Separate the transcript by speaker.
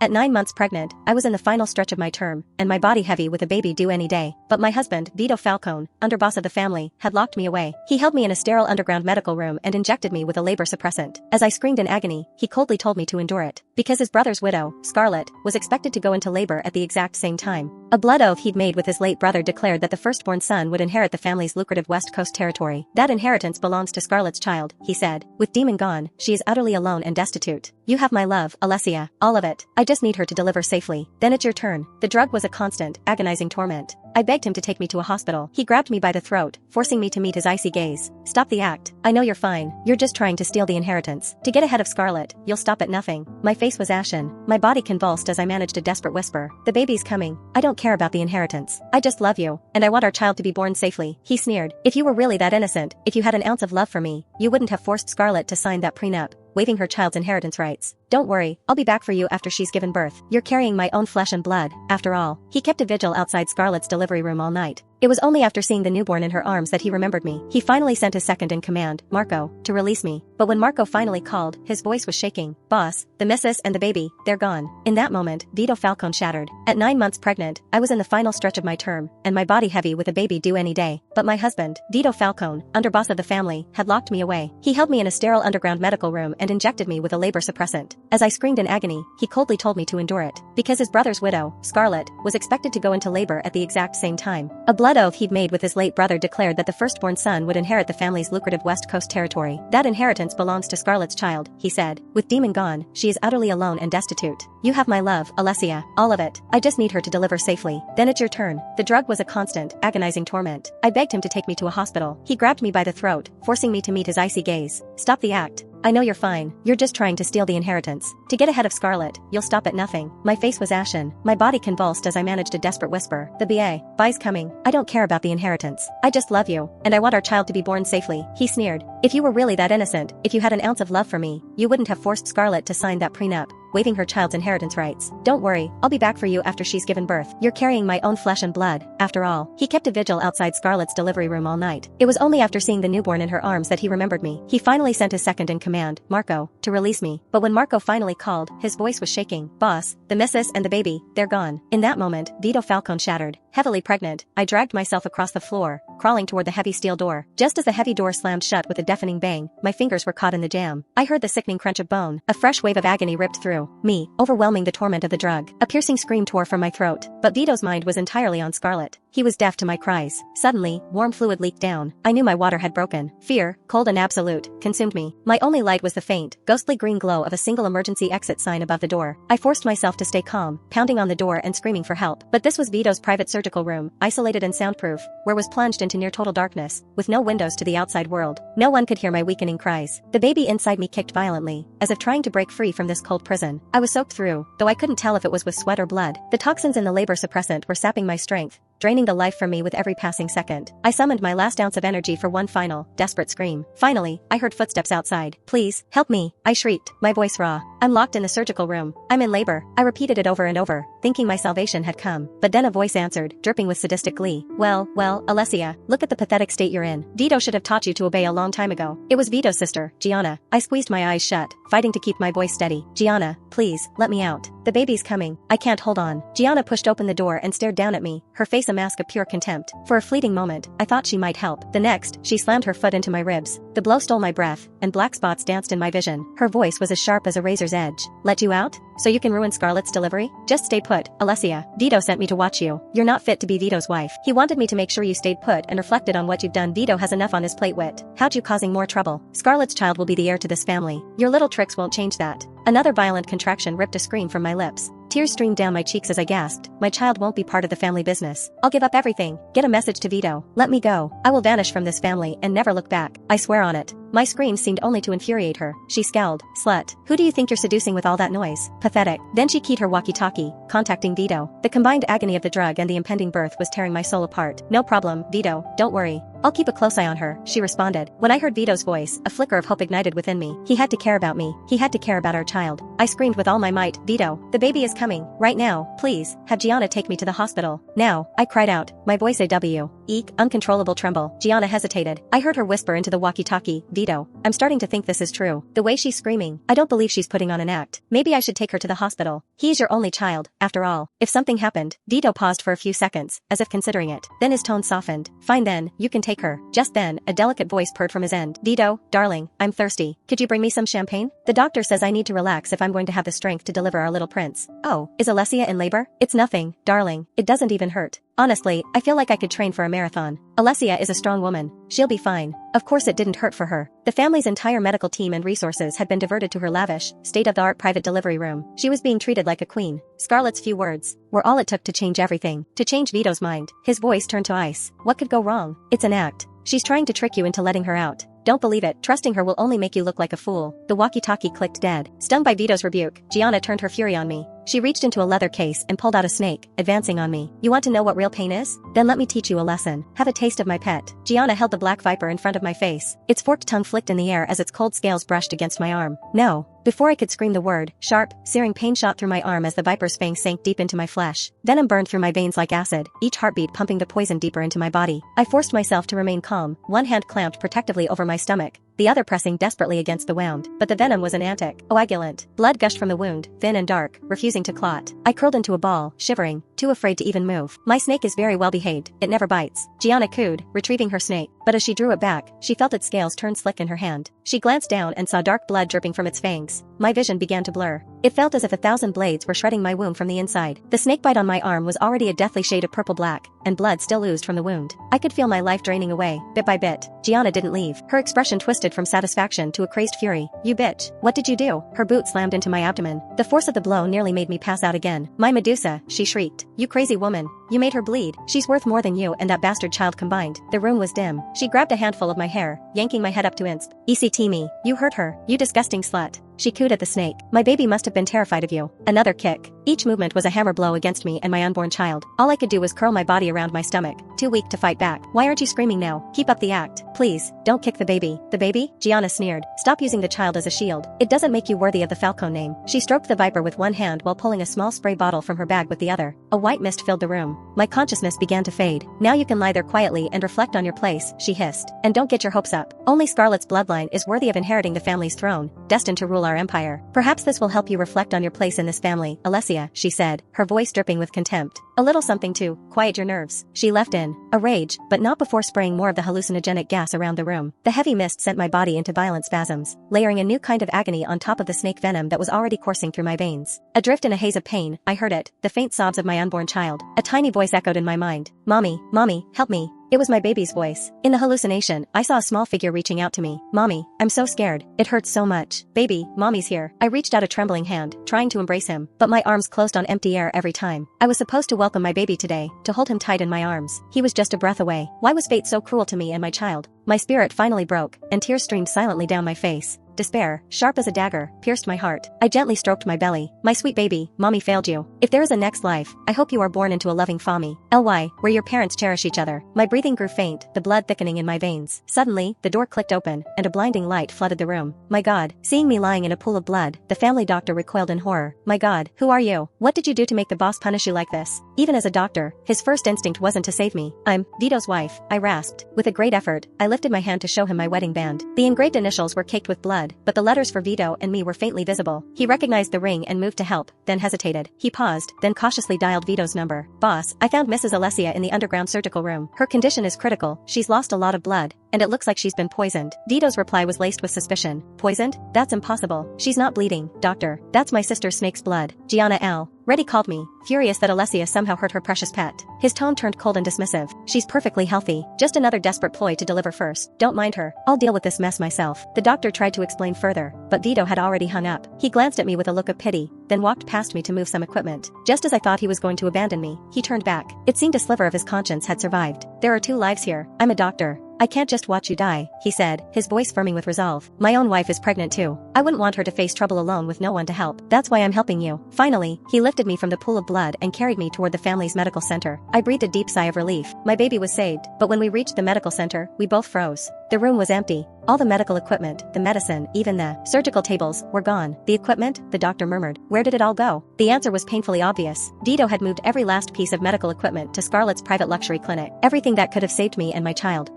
Speaker 1: At 9 months pregnant, I was in the final stretch of my term, and my body heavy with a baby due any day. But my husband, Vito Falcone, underboss of the family, had locked me away. He held me in a sterile underground medical room and injected me with a labor suppressant. As I screamed in agony, he coldly told me to endure it. Because his brother's widow, Scarlett, was expected to go into labor at the exact same time. A blood oath he'd made with his late brother declared that the firstborn son would inherit the family's lucrative West Coast territory. That inheritance belongs to Scarlett's child, he said. With Demon gone, she is utterly alone and destitute. You have my love, Alessia, all of it. I just need her to deliver safely. Then it's your turn. The drug was a constant, agonizing torment. I begged him to take me to a hospital. He grabbed me by the throat, forcing me to meet his icy gaze. Stop the act. I know you're fine. You're just trying to steal the inheritance. To get ahead of Scarlett, you'll stop at nothing. My face was ashen. My body convulsed as I managed a desperate whisper. The baby's coming. I don't care about the inheritance. I just love you, and I want our child to be born safely. He sneered. If you were really that innocent, if you had an ounce of love for me, you wouldn't have forced Scarlett to sign that prenup, waiving her child's inheritance rights. Don't worry, I'll be back for you after she's given birth. You're carrying my own flesh and blood, after all. He kept a vigil outside Scarlett's delivery room all night. It was only after seeing the newborn in her arms that he remembered me. He finally sent his second in command, Marco, to release me. But when Marco finally called, his voice was shaking. Boss, the missus and the baby, they're gone. In that moment, Vito Falcone shattered. At 9 months pregnant, I was in the final stretch of my term, and my body heavy with a baby due any day. But my husband, Vito Falcone, underboss of the family, had locked me away. He held me in a sterile underground medical room and injected me with a labor suppressant. As I screamed in agony, he coldly told me to endure it. Because his brother's widow, Scarlett, was expected to go into labor at the exact same time. A blood oath he'd made with his late brother declared that the firstborn son would inherit the family's lucrative West Coast territory. That inheritance belongs to Scarlett's child, he said. With Demon gone, she is utterly alone and destitute. You have my love, Alessia, all of it. I just need her to deliver safely. Then it's your turn. The drug was a constant, agonizing torment. I begged him to take me to a hospital. He grabbed me by the throat, forcing me to meet his icy gaze. Stop the act. I know you're fine. You're just trying to steal the inheritance. To get ahead of Scarlett, you'll stop at nothing. My face was ashen. My body convulsed as I managed a desperate whisper. The buy's coming. I don't care about the inheritance. I just love you, and I want our child to be born safely. He sneered. If you were really that innocent, if you had an ounce of love for me, you wouldn't have forced Scarlett to sign that prenup, waiving her child's inheritance rights. Don't worry, I'll be back for you after she's given birth. You're carrying my own flesh and blood, after all. He kept a vigil outside Scarlett's delivery room all night. It was only after seeing the newborn in her arms that he remembered me. He finally sent his second in command, Marco, to release me. But when Marco finally called, his voice was shaking. Boss, the missus and the baby, they're gone. In that moment, Vito Falcone shattered. Heavily pregnant, I dragged myself across the floor, crawling toward the heavy steel door. Just as the heavy door slammed shut with a deafening bang, my fingers were caught in the jam. I heard the sickening crunch of bone. A fresh wave of agony ripped through me, overwhelming the torment of the drug. A piercing scream tore from my throat, but Vito's mind was entirely on Scarlett. He was deaf to my cries. Suddenly, warm fluid leaked down. I knew my water had broken. Fear, cold and absolute, consumed me. My only light was the faint, ghostly green glow of a single emergency exit sign above the door. I forced myself to stay calm, pounding on the door and screaming for help. But this was Vito's private surgical room, isolated and soundproof, where was plunged into near total darkness, with no windows to the outside world. No one could hear my weakening cries. The baby inside me kicked violently, as if trying to break free from this cold prison. I was soaked through, though I couldn't tell if it was with sweat or blood. The toxins in the labor suppressant were sapping my strength, draining the life from me with every passing second. I summoned my last ounce of energy for one final, desperate scream. Finally, I heard footsteps outside. Please, help me, I shrieked, my voice raw. I'm locked in the surgical room. I'm in labor. I repeated it over and over, thinking my salvation had come. But then a voice answered, dripping with sadistic glee. Well, Alessia, look at the pathetic state you're in. Vito should have taught you to obey a long time ago. It was Vito's sister, Gianna. I squeezed my eyes shut, fighting to keep my voice steady. Gianna, please, let me out. The baby's coming. I can't hold on. Gianna pushed open the door and stared down at me, her face a mask of pure contempt. For a fleeting moment, I thought she might help. The next, she slammed her foot into my ribs. The blow stole my breath, and black spots danced in my vision. Her voice was as sharp as a razor's edge. Let you out? So you can ruin Scarlett's delivery? Just stay put, Alessia. Vito sent me to watch you. You're not fit to be Vito's wife. He wanted me to make sure you stayed put and reflected on what you've done. Vito has enough on his plate. How'd you causing more trouble? Scarlett's child will be the heir to this family. Your little tricks won't change that. Another violent contraction ripped a scream from my lips. Tears streamed down my cheeks as I gasped. My child won't be part of the family business. I'll give up everything. Get a message to Vito. Let me go. I will vanish from this family and never look back. I swear on it. My screams seemed only to infuriate her. She scowled. Slut. Who do you think you're seducing with all that noise? Pathetic. Then she keyed her walkie-talkie, contacting Vito. The combined agony of the drug and the impending birth was tearing my soul apart. No problem, Vito. Don't worry. I'll keep a close eye on her, she responded. When I heard Vito's voice, a flicker of hope ignited within me. He had to care about me. He had to care about our child. I screamed with all my might. Vito, the baby is coming. Right now. Please, have Gianna take me to the hospital. Now, I cried out, my voice AW. Eek, uncontrollable tremble. Gianna hesitated. I heard her whisper into the walkie-talkie, Vito, I'm starting to think this is true. The way she's screaming, I don't believe she's putting on an act. Maybe I should take her to the hospital. He's your only child, after all. If something happened, Vito paused for a few seconds, as if considering it. Then his tone softened. Fine then, you can take her. Just then, a delicate voice purred from his end. Vito, darling, I'm thirsty. Could you bring me some champagne? The doctor says I need to relax if I'm going to have the strength to deliver our little prince. Oh, is Alessia in labor? It's nothing, darling. It doesn't even hurt. Honestly, I feel like I could train for a marathon. Alessia is a strong woman. She'll be fine. Of course it didn't hurt for her. The family's entire medical team and resources had been diverted to her lavish, state-of-the-art private delivery room. She was being treated like a queen. Scarlett's few words were all it took to change everything. To change Vito's mind. His voice turned to ice. What could go wrong? It's an act. She's trying to trick you into letting her out. Don't believe it. Trusting her will only make you look like a fool. The walkie-talkie clicked dead. Stung by Vito's rebuke, Gianna turned her fury on me. She reached into a leather case and pulled out a snake, advancing on me. You want to know what real pain is? Then let me teach you a lesson. Have a taste of my pet. Gianna held the black viper in front of my face. Its forked tongue flicked in the air as its cold scales brushed against my arm. No. Before I could scream the word, sharp, searing pain shot through my arm as the viper's fang sank deep into my flesh. Venom burned through my veins like acid, each heartbeat pumping the poison deeper into my body. I forced myself to remain calm, one hand clamped protectively over my stomach, the other pressing desperately against the wound. But the venom was an coagulant. Blood gushed from the wound, thin and dark, refusing to clot. I curled into a ball, shivering, too afraid to even move. My snake is very well behaved, it never bites. Gianna cooed, retrieving her snake. But as she drew it back, she felt its scales turn slick in her hand. She glanced down and saw dark blood dripping from its fangs. My vision began to blur. It felt as if 1,000 blades were shredding my womb from the inside. The snakebite on my arm was already a deathly shade of purple-black, and blood still oozed from the wound. I could feel my life draining away, bit by bit. Gianna didn't leave. Her expression twisted from satisfaction to a crazed fury. You bitch. What did you do? Her boot slammed into my abdomen. The force of the blow nearly made me pass out again. My Medusa, she shrieked. You crazy woman. You made her bleed. She's worth more than you and that bastard child combined. The room was dim. She grabbed a handful of my hair, yanking my head up to insp. ECT me. You hurt her. You disgusting slut. She cooed at the snake. My baby must have been terrified of you. Another kick. Each movement was a hammer blow against me and my unborn child. All I could do was curl my body around my stomach, too weak to fight back. Why aren't you screaming now? Keep up the act. Please, don't kick the baby. The baby? Gianna sneered. Stop using the child as a shield. It doesn't make you worthy of the Falcone name. She stroked the viper with one hand while pulling a small spray bottle from her bag with the other. A white mist filled the room. My consciousness began to fade. Now you can lie there quietly and reflect on your place, she hissed. And don't get your hopes up. Only Scarlett's bloodline is worthy of inheriting the family's throne, destined to rule our empire. Perhaps this will help you reflect on your place in this family, Alessia, she said, her voice dripping with contempt. A little something to quiet your nerves. She left in a rage, but not before spraying more of the hallucinogenic gas around the room. The heavy mist sent my body into violent spasms, layering a new kind of agony on top of the snake venom that was already coursing through my veins. Adrift in a haze of pain, I heard it, the faint sobs of my unborn child. A tiny voice echoed in my mind. Mommy, mommy, help me. It was my baby's voice. In the hallucination, I saw a small figure reaching out to me. Mommy, I'm so scared. It hurts so much. Baby, mommy's here. I reached out a trembling hand, trying to embrace him, but my arms closed on empty air every time. I was supposed to welcome my baby today, to hold him tight in my arms. He was just a breath away. Why was fate so cruel to me and my child? My spirit finally broke, and tears streamed silently down my face. Despair, sharp as a dagger, pierced my heart. I gently stroked my belly. My sweet baby, mommy failed you. If there is a next life, I hope you are born into a loving family. Where your parents cherish each other. My breathing grew faint, the blood thickening in my veins. Suddenly, the door clicked open, and a blinding light flooded the room. My God, seeing me lying in a pool of blood, the family doctor recoiled in horror. My God, who are you? What did you do to make the boss punish you like this? Even as a doctor, his first instinct wasn't to save me. I'm Vito's wife, I rasped. With a great effort, I lifted my hand to show him my wedding band. The engraved initials were caked with blood, but the letters for Vito and me were faintly visible. He recognized the ring and moved to help, then hesitated. He paused, then cautiously dialed Vito's number. Boss, I found Mrs. Alessia in the underground surgical room. Her condition is critical, she's lost a lot of blood, and it looks like she's been poisoned. Vito's reply was laced with suspicion. Poisoned? That's impossible. She's not bleeding, doctor. That's my sister Snake's blood. Gianna L. Reddy called me, furious that Alessia somehow hurt her precious pet. His tone turned cold and dismissive. She's perfectly healthy. Just another desperate ploy to deliver first. Don't mind her. I'll deal with this mess myself. The doctor tried to explain further, but Vito had already hung up. He glanced at me with a look of pity, then walked past me to move some equipment. Just as I thought he was going to abandon me, he turned back. It seemed a sliver of his conscience had survived. There are 2 lives here. I'm a doctor. I can't just watch you die, he said, his voice firming with resolve. My own wife is pregnant too. I wouldn't want her to face trouble alone with no one to help. That's why I'm helping you. Finally, he lifted me from the pool of blood and carried me toward the family's medical center. I breathed a deep sigh of relief. My baby was saved, but when we reached the medical center, we both froze. The room was empty. All the medical equipment, the medicine, even the surgical tables, were gone. The equipment, the doctor murmured, Where did it all go? The answer was painfully obvious. Vito had moved every last piece of medical equipment to Scarlett's private luxury clinic, everything that could have saved me and my child.